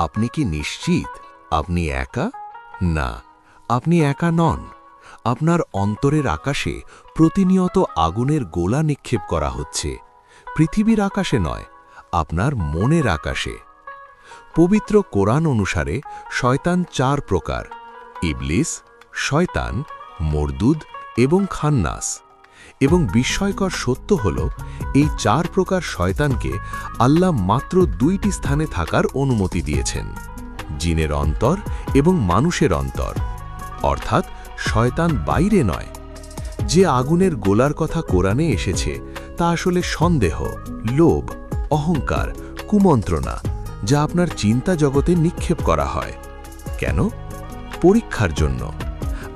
আপনি কি নিশ্চিত আপনি একা? না, আপনি একা নন। আপনার অন্তরের আকাশে প্রতিনিয়ত আগুনের গোলা নিক্ষেপ করা হচ্ছে। পৃথিবীর আকাশে নয়, আপনার মনের আকাশে। পবিত্র কোরআন অনুসারে শয়তান 4 প্রকার: ইবলিস, শয়তান, মরদুদ এবং খান্নাস। এবং বিস্ময়কর সত্য হল, এই 4 প্রকার শয়তানকে আল্লাহ মাত্র 2টি স্থানে থাকার অনুমতি দিয়েছেন: জিনের অন্তর এবং মানুষের অন্তর। অর্থাৎ শয়তান বাইরে নয়। যে আগুনের গোলার কথা কোরআনে এসেছে তা আসলে সন্দেহ, লোভ, অহংকার, কুমন্ত্রণা, যা আপনার চিন্তা জগতে নিক্ষেপ করা হয়। কেন? পরীক্ষার জন্য।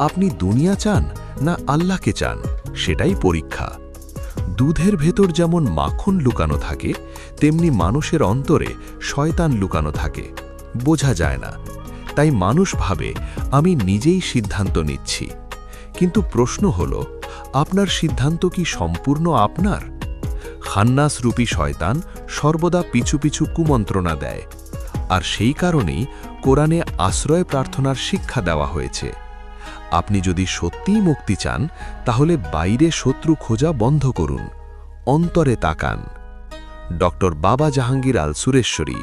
আপনি দুনিয়া চান না আল্লাহকে চান, সেটাই পরীক্ষা। দুধের ভেতর যেমন মাখন লুকানো থাকে, তেমনি মানুষের অন্তরে শয়তান লুকানো থাকে। বোঝা যায় না, তাই মানুষ ভাবে আমি নিজেই সিদ্ধান্ত নিচ্ছি। কিন্তু প্রশ্ন হল, আপনার সিদ্ধান্ত কি সম্পূর্ণ আপনার? খান্নাস রূপী শয়তান সর্বদা পিছু পিছু কুমন্ত্রণা দেয়। আর সেই কারণেই কোরআনে আশ্রয় প্রার্থনার শিক্ষা দেওয়া হয়েছে। আপনি যদি সত্যিই মুক্তি চান, তাহলে বাইরে শত্রু খোঁজা বন্ধ করুন, অন্তরে তাকান। ডক্টর বাবা জাহাঙ্গীর আল সুরেশ্বরী।